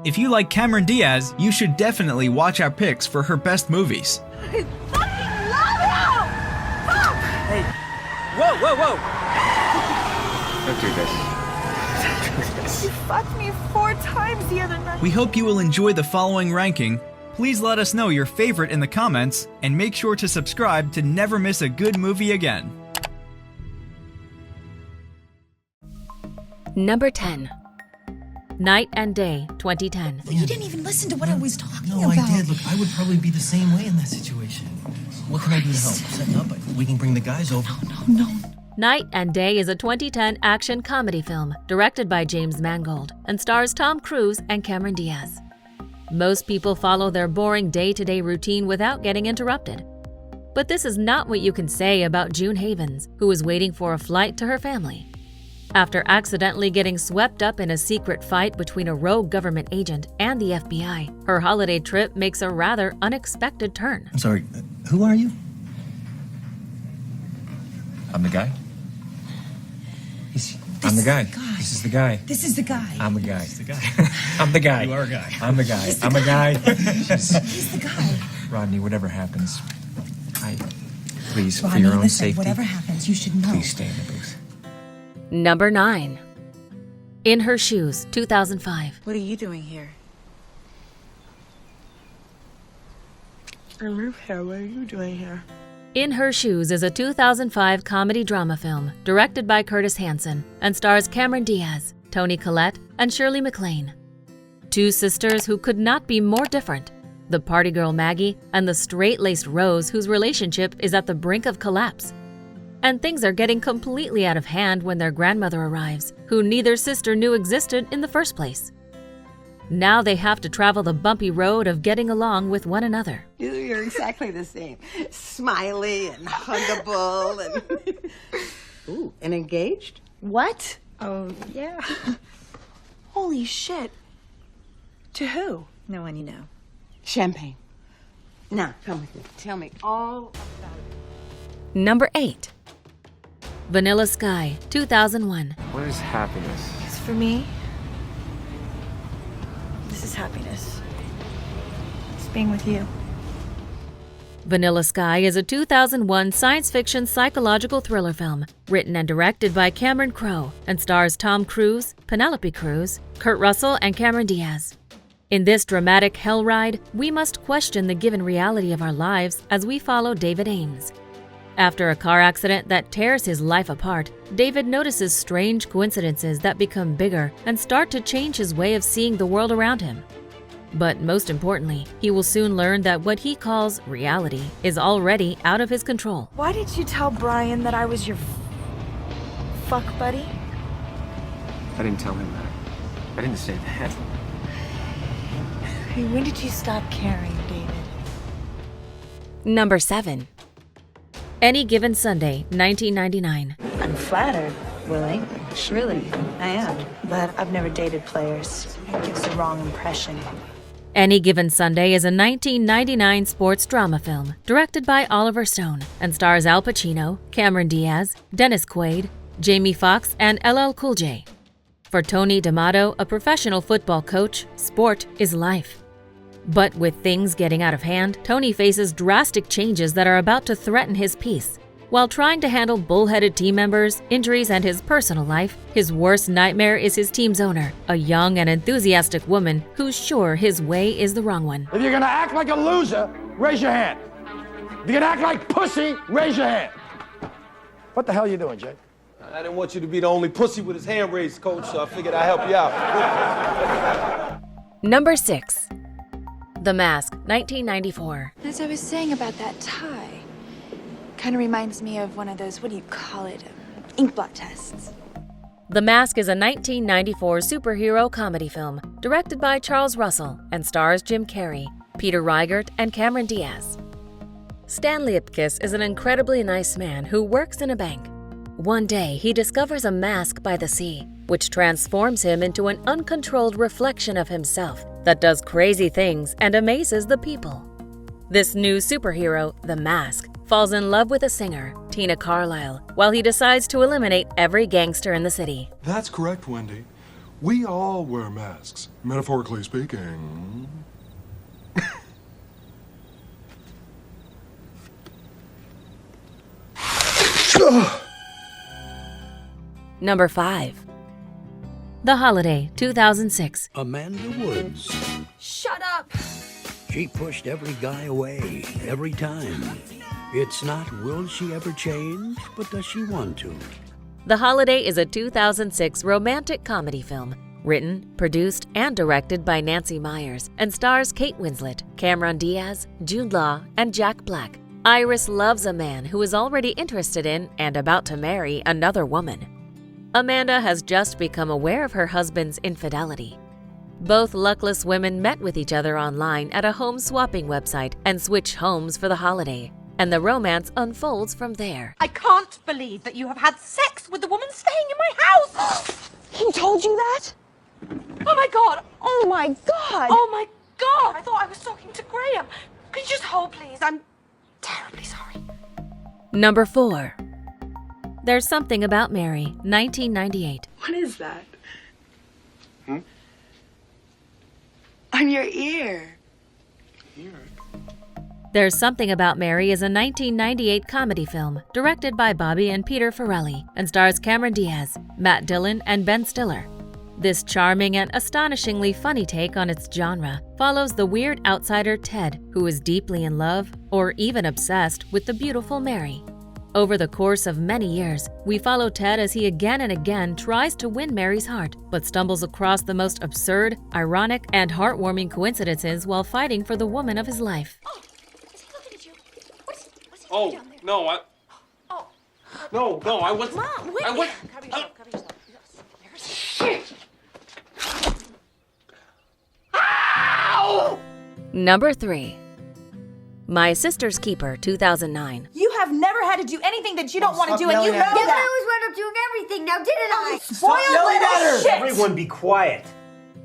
If you like Cameron Diaz, you should definitely watch our picks for her best movies. I fucking love you! Fuck! Hey, whoa! Don't do this. You fucked me 4 times the other night. We hope you will enjoy the following ranking. Please let us know your favorite in the comments, and make sure to subscribe to never miss a good movie again. Number 10. Night and Day, 2010. You didn't even listen to what I was talking about. No, I did. Look, I would probably be the same way in that situation. What can I do to help? Setting up, we can bring the guys over. No. Night and Day is a 2010 action comedy film directed by James Mangold and stars Tom Cruise and Cameron Diaz. Most people follow their boring day-to-day routine without getting interrupted. But this is not what you can say about June Havens, who is waiting for a flight to her family. After accidentally getting swept up in a secret fight between a rogue government agent and the FBI, her holiday trip makes a rather unexpected turn. I'm sorry, who are you? I'm the guy. I'm the guy. This is the guy. This is the guy. I'm the guy. It's the guy. I'm the guy. You are a guy. I'm the guy. I'm a guy. He's the guy. Rodney, whatever happens, please, for Ronnie, your own listen, safety, whatever happens, you should know. please stay in the booth. Number 9. In Her Shoes, 2005. What are you doing here? I live here. What are you doing here? In Her Shoes is a 2005 comedy drama film directed by Curtis Hanson and stars Cameron Diaz, Toni Collette, and Shirley MacLaine. 2 sisters who could not be more different, the party girl Maggie and the straight-laced Rose, whose relationship is at the brink of collapse. And things are getting completely out of hand when their grandmother arrives, who neither sister knew existed in the first place. Now they have to travel the bumpy road of getting along with one another. You're exactly the same. Smiley and huggable and... Ooh, and engaged? What? Oh, yeah. Holy shit. To who? No one you know. Champagne. Now, come with me. Tell me all about it. Number 8. Vanilla Sky, 2001. What is happiness? It's for me. This is happiness. It's being with you. Vanilla Sky is a 2001 science fiction psychological thriller film written and directed by Cameron Crowe and stars Tom Cruise, Penelope Cruz, Kurt Russell, and Cameron Diaz. In this dramatic hell ride, we must question the given reality of our lives as we follow David Ames. After a car accident that tears his life apart, David notices strange coincidences that become bigger and start to change his way of seeing the world around him. But most importantly, he will soon learn that what he calls reality is already out of his control. Why did you tell Brian that I was your fuck buddy? I didn't tell him that. I didn't say that. Hey, when did you stop caring, David? Number 7. Any Given Sunday, 1999. I'm flattered, Willie. Really, I am. But I've never dated players. It gives the wrong impression. Any Given Sunday is a 1999 sports drama film directed by Oliver Stone and stars Al Pacino, Cameron Diaz, Dennis Quaid, Jamie Foxx, and LL Cool J. For Tony D'Amato, a professional football coach, sport is life. But with things getting out of hand, Tony faces drastic changes that are about to threaten his peace. While trying to handle bullheaded team members, injuries, and his personal life, his worst nightmare is his team's owner, a young and enthusiastic woman who's sure his way is the wrong one. If you're gonna act like a loser, raise your hand. If you're gonna act like pussy, raise your hand. What the hell are you doing, Jay? I didn't want you to be the only pussy with his hand raised, Coach, so I figured I'd help you out. Number 6. The Mask, 1994. As I was saying about that tie, kind of reminds me of one of those, what do you call it, ink blot tests. The Mask is a 1994 superhero comedy film directed by Charles Russell and stars Jim Carrey, Peter Riegert, and Cameron Diaz. Stan Liepkis is an incredibly nice man who works in a bank. One day, he discovers a mask by the sea, which transforms him into an uncontrolled reflection of himself that does crazy things and amazes the people. This new superhero, the Mask, falls in love with a singer, Tina Carlisle, while he decides to eliminate every gangster in the city. That's correct, Wendy. We all wear masks, metaphorically speaking. Number 5. The Holiday, 2006. Amanda Woods. Shut up! She pushed every guy away, every time. It's not will she ever change, but does she want to? The Holiday is a 2006 romantic comedy film, written, produced, and directed by Nancy Meyers, and stars Kate Winslet, Cameron Diaz, Jude Law, and Jack Black. Iris loves a man who is already interested in and about to marry another woman. Amanda has just become aware of her husband's infidelity. Both luckless women met with each other online at a home swapping website and switch homes for the holiday, and the romance unfolds from there. I can't believe that you have had sex with the woman staying in my house! He told you that? Oh my god! Oh my god! Oh my god! I thought I was talking to Graham. Could you just hold, please? I'm terribly sorry. Number 4. There's Something About Mary, 1998. What is that? On your ear. There's Something About Mary is a 1998 comedy film directed by Bobby and Peter Farrelly and stars Cameron Diaz, Matt Dillon, and Ben Stiller. This charming and astonishingly funny take on its genre follows the weird outsider Ted, who is deeply in love, or even obsessed, with the beautiful Mary. Over the course of many years, we follow Ted as he again and again tries to win Mary's heart, but stumbles across the most absurd, ironic, and heartwarming coincidences while fighting for the woman of his life. Oh, no, I... Oh. No, I wasn't... Mom, wait! I was... Cover yourself. Shit! Ow! Number 3. My Sister's Keeper, 2009. You have never had to do anything that you don't want to do, and you know Yeah, but I that. always wound up doing everything, now didn't I? Spoiled little shit! Everyone be quiet.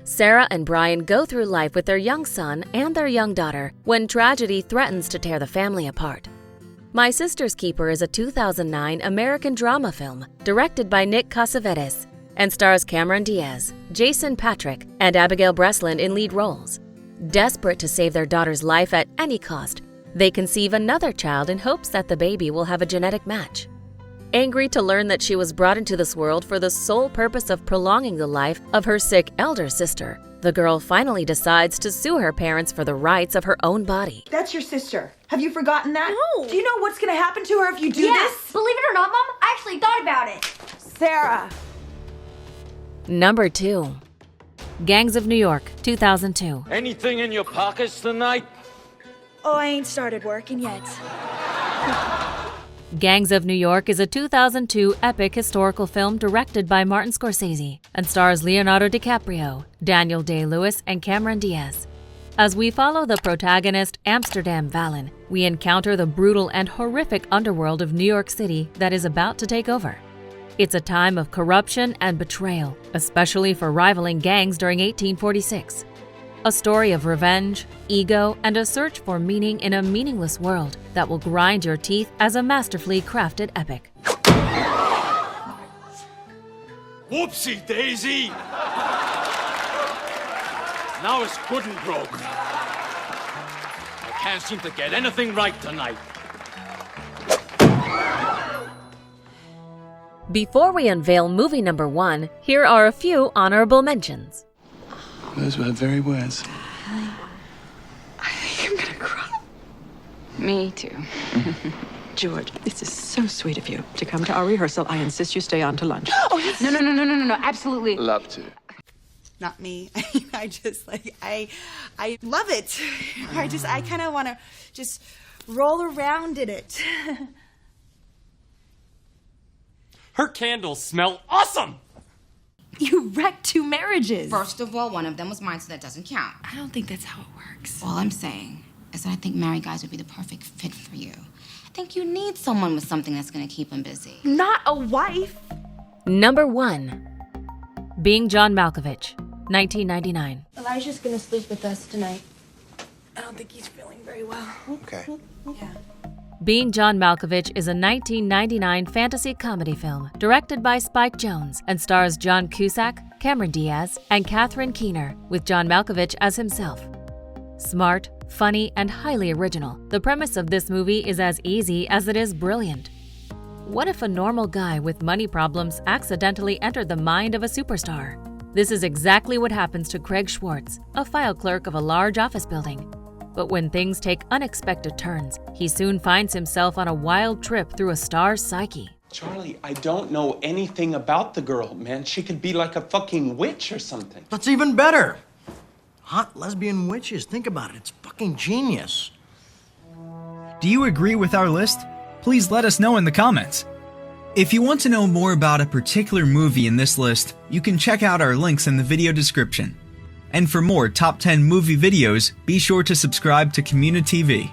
Sarah and Brian go through life with their young son and their young daughter when tragedy threatens to tear the family apart. My Sister's Keeper is a 2009 American drama film directed by Nick Cassavetes and stars Cameron Diaz, Jason Patric, and Abigail Breslin in lead roles. Desperate to save their daughter's life at any cost, they conceive another child in hopes that the baby will have a genetic match. Angry to learn that she was brought into this world for the sole purpose of prolonging the life of her sick elder sister, the girl finally decides to sue her parents for the rights of her own body. That's your sister. Have you forgotten that? No. Do you know what's going to happen to her if you do this? Believe it or not, Mom, I actually thought about it. Sarah. Number 2. Gangs of New York, 2002. Anything in your pockets tonight? Oh, I ain't started working yet. Gangs of New York is a 2002 epic historical film directed by Martin Scorsese and stars Leonardo DiCaprio, Daniel Day-Lewis, and Cameron Diaz. As we follow the protagonist, Amsterdam Valen, we encounter the brutal and horrific underworld of New York City that is about to take over. It's a time of corruption and betrayal, especially for rivaling gangs during 1846. A story of revenge, ego, and a search for meaning in a meaningless world that will grind your teeth as a masterfully crafted epic. Whoopsie daisy! Now it's good and broke. I can't seem to get anything right tonight. Before we unveil movie number 1, here are a few honorable mentions. Those were her very words. I think I'm gonna cry. Me too. George, this is so sweet of you to come to our rehearsal. I insist you stay on to lunch. Oh, yes. No, absolutely. Love to. Not me. I just I love it. I kind of want to just roll around in it. Her candles smell awesome! You wrecked 2 marriages. First of all, one of them was mine, so that doesn't count. I don't think that's how it works. All I'm saying is that I think married guys would be the perfect fit for you. I think you need someone with something that's gonna keep them busy. Not a wife. Number 1. Being John Malkovich, 1999. Elijah's gonna sleep with us tonight. I don't think he's feeling very well. Okay. Yeah. Being John Malkovich is a 1999 fantasy comedy film directed by Spike Jonze and stars John Cusack, Cameron Diaz, and Catherine Keener, with John Malkovich as himself. Smart, funny, and highly original, the premise of this movie is as easy as it is brilliant. What if a normal guy with money problems accidentally entered the mind of a superstar? This is exactly what happens to Craig Schwartz, a file clerk of a large office building. But when things take unexpected turns, he soon finds himself on a wild trip through a star's psyche. Charlie, I don't know anything about the girl, man. She could be like a fucking witch or something. That's even better. Hot lesbian witches. Think about it. It's fucking genius. Do you agree with our list? Please let us know in the comments. If you want to know more about a particular movie in this list, you can check out our links in the video description. And for more top 10 movie videos, be sure to subscribe to communiTV.